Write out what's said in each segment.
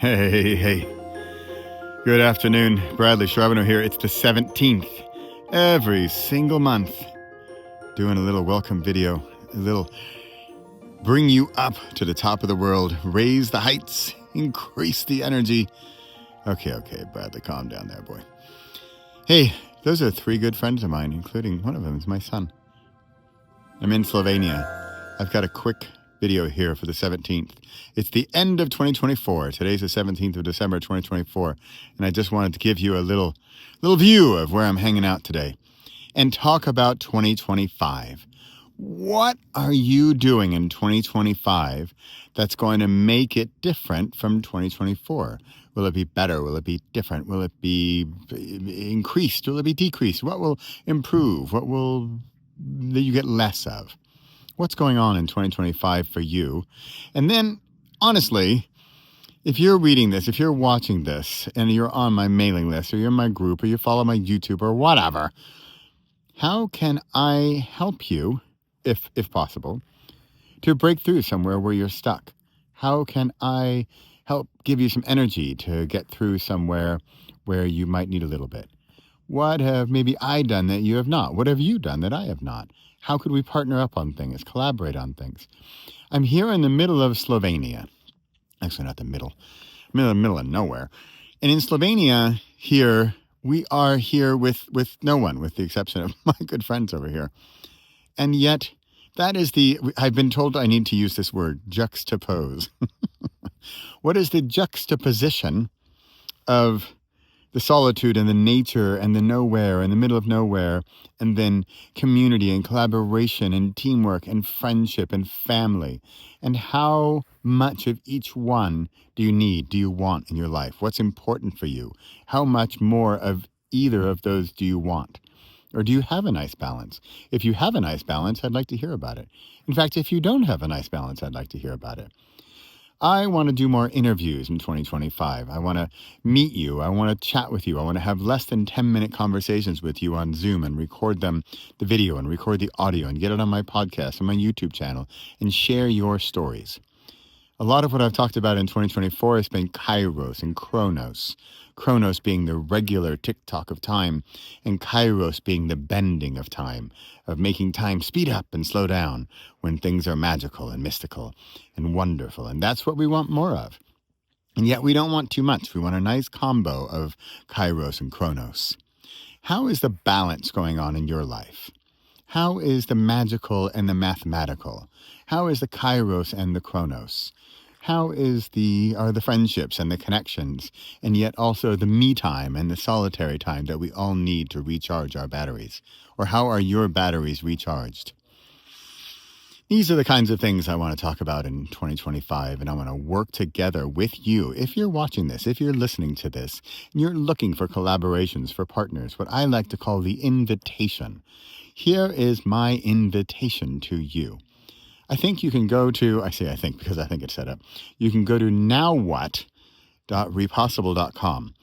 Hey. Good afternoon. Bradley Charbonneau here. It's the 17th. Every single month. Doing a little welcome video. A little bring you up to the top of the world. Raise the heights. Increase the energy. Okay, Bradley, calm down there, boy. Hey, those are three good friends of mine, including one of them is my son. I'm in Slovenia. I've got a quick video here for the 17th. It's the end of 2024. Today's the 17th of December, 2024. And I just wanted to give you a little view of where I'm hanging out today and talk about 2025. What are you doing in 2025 that's going to make it different from 2024? Will it be better? Will it be different? Will it be increased? Will it be decreased? What will improve? What will you get less of? What's going on in 2025 for you? And then, honestly, if you're reading this, if you're watching this, and you're on my mailing list, or you're in my group, or you follow my YouTube, or whatever, how can I help you, if possible, to break through somewhere where you're stuck? How can I help give you some energy to get through somewhere where you might need a little bit? What have maybe I done that you have not? What have you done that I have not? How could we partner up on things, collaborate on things? I'm here in the middle of Slovenia. Actually, not the middle. I'm in the middle of nowhere. And in Slovenia, here, we are here with no one, with the exception of my good friends over here. And yet, I've been told I need to use this word, juxtapose. What is the juxtaposition of the solitude and the nature and the nowhere and the middle of nowhere, and then community and collaboration and teamwork and friendship and family? And how much of each one do you want in your life? What's important for you? How much more of either of those do you want? Or do you have a nice balance? If you have a nice balance, I'd like to hear about it. In fact, if you don't have a nice balance, I'd like to hear about it. I want to do more interviews in 2025. I want to meet you. I want to chat with you. I want to have less than 10-minute conversations with you on Zoom and record the video and record the audio and get it on my podcast and my YouTube channel and share your stories. A lot of what I've talked about in 2024 has been kairos and chronos. Chronos being the regular tick-tock of time, and kairos being the bending of time, of making time speed up and slow down when things are magical and mystical and wonderful. And that's what we want more of. And yet we don't want too much. We want a nice combo of kairos and chronos. How is the balance going on in your life? How is the magical and the mathematical? How is the kairos and the chronos? How are the friendships and the connections, and yet also the me time and the solitary time that we all need to recharge our batteries? Or how are your batteries recharged? These are the kinds of things I want to talk about in 2025, and I want to work together with you. If you're watching this, if you're listening to this, and you're looking for collaborations, for partners, what I like to call the invitation. Here is my invitation to you. I think you can go to, I say I think because I think it's set up. You can go to nowwhat.repossible.com.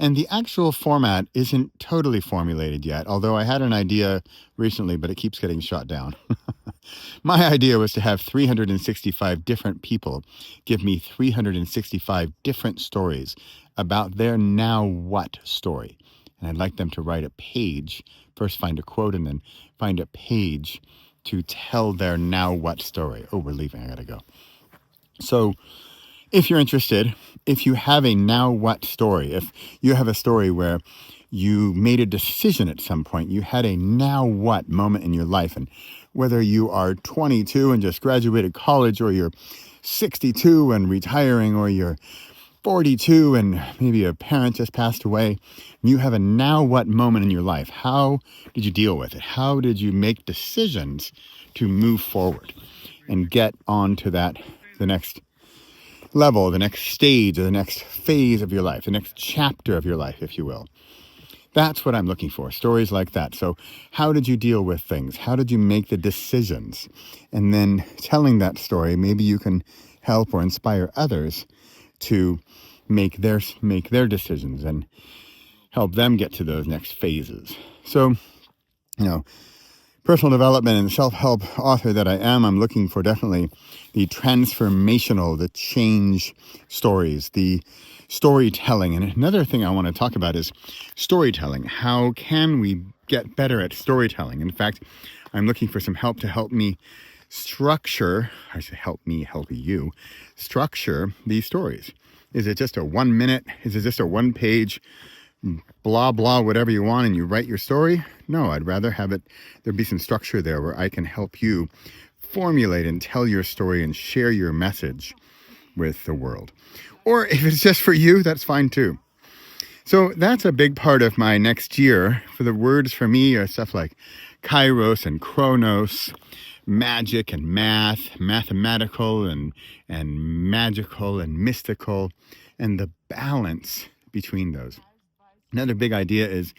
And the actual format isn't totally formulated yet, although I had an idea recently, but it keeps getting shot down. My idea was to have 365 different people give me 365 different stories about their now what story. And I'd like them to write a page, first find a quote, and then find a page to tell their now what story. Oh, we're leaving. I gotta go. So if you're interested, if you have a now what story, if you have a story where you made a decision at some point, you had a now what moment in your life, and whether you are 22 and just graduated college, or you're 62 and retiring, or you're 42 and maybe a parent just passed away, you have a now what moment in your life. How did you deal with it? How did you make decisions to move forward and get on to the next level, the next stage, or the next phase of your life, the next chapter of your life, if you will? That's what I'm looking for, stories like that. So how did you deal with things? How did you make the decisions? And then telling that story, maybe you can help or inspire others to make their decisions and help them get to those next phases. So, personal development and self-help author that I am, I'm looking for definitely the transformational, the change stories, the storytelling. And another thing I want to talk about is storytelling. How can we get better at storytelling? In fact, I'm looking for some help to help me structure, I should help me help you, structure these stories. Is it just a 1 minute? Is it just a 1 page blah, blah, whatever you want and you write your story? No, I'd rather have it, there be some structure there where I can help you formulate and tell your story and share your message with the world. Or if it's just for you, that's fine too. So that's a big part of my next year. For the words for me are stuff like kairos and chronos, magic and math, mathematical and magical and mystical, and the balance between those. Another big idea is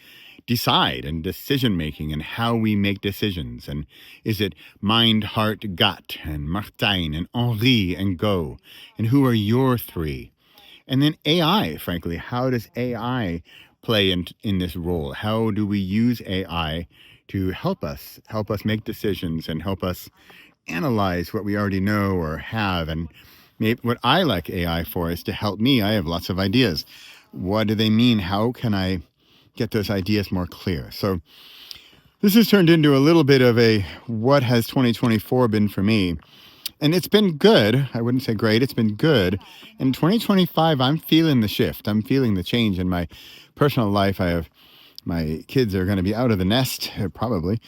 decide and decision making and how we make decisions. And is it mind, heart, gut, and Martin and Henri and go? And who are your three? And then AI, frankly, how does AI play in this role? How do we use AI to help us make decisions and help us analyze what we already know or have? And maybe what I like AI for is to help me. I have lots of ideas. What do they mean? How can I get those ideas more clear? So this has turned into a little bit of a what has 2024 been for me? And it's been good. I wouldn't say great. It's been good. In 2025, I'm feeling the shift. I'm feeling the change in my personal life. My kids are going to be out of the nest, probably,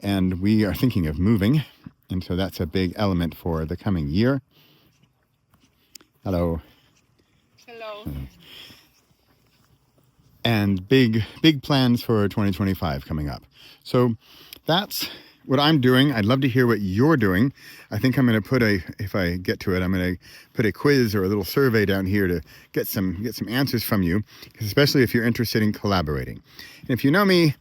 and we are thinking of moving. And so that's a big element for the coming year. Hello. Hello. And big plans for 2025 coming up. So that's what I'm doing. I'd love to hear what you're doing. I think I'm going to if I get to it, I'm going to put a quiz or a little survey down here to get some answers from you, especially if you're interested in collaborating. And if you know me,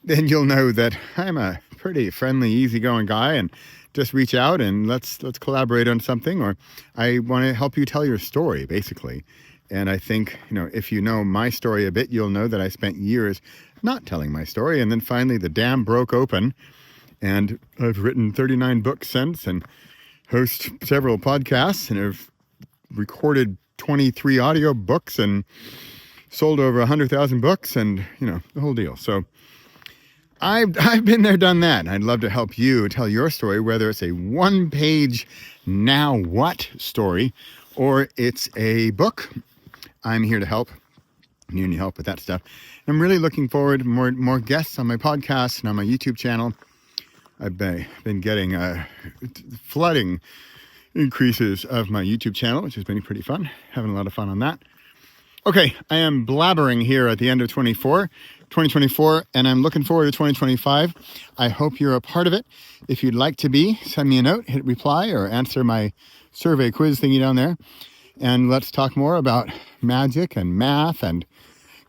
then you'll know that I'm a pretty friendly, easygoing guy, and just reach out and let's collaborate on something, or I want to help you tell your story, basically. And I think, if you know my story a bit, you'll know that I spent years not telling my story. And then finally the dam broke open, and I've written 39 books since and host several podcasts, and have recorded 23 audio books and sold over 100,000 books, and, the whole deal. So I've been there, done that. I'd love to help you tell your story, whether it's a 1-page now what story or it's a book. I'm here to help. You need help with that stuff. I'm really looking forward to more guests on my podcast and on my YouTube channel. I've been getting flooding increases of my YouTube channel, which has been pretty fun. Having a lot of fun on that. Okay, I am blabbering here at the end of 2024, and I'm looking forward to 2025. I hope you're a part of it. If you'd like to be, send me a note, hit reply, or answer my survey quiz thingy down there. And let's talk more about magic and math and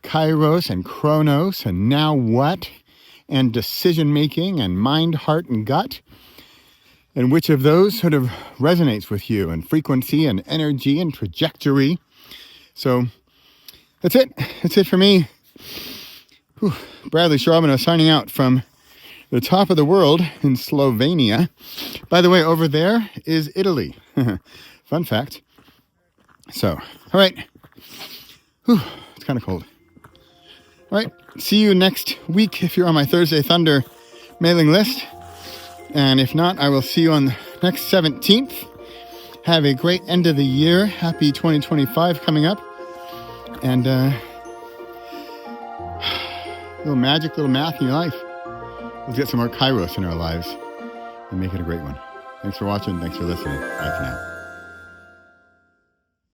kairos and chronos and now what and decision making and mind, heart, and gut. And which of those sort of resonates with you, and frequency and energy and trajectory. So that's it. That's it for me. Whew. Bradley Charbonneau signing out from the top of the world in Slovenia. By the way, over there is Italy. Fun fact. So, all right. Whew. It's kind of cold. All right. See you next week if you're on my Thursday Thunder mailing list. And if not, I will see you on the next 17th. Have a great end of the year. Happy 2025 coming up. And little magic, little math in your life. Let's get some more kairos in our lives and make it a great one. Thanks for watching. Thanks for listening. Bye for now.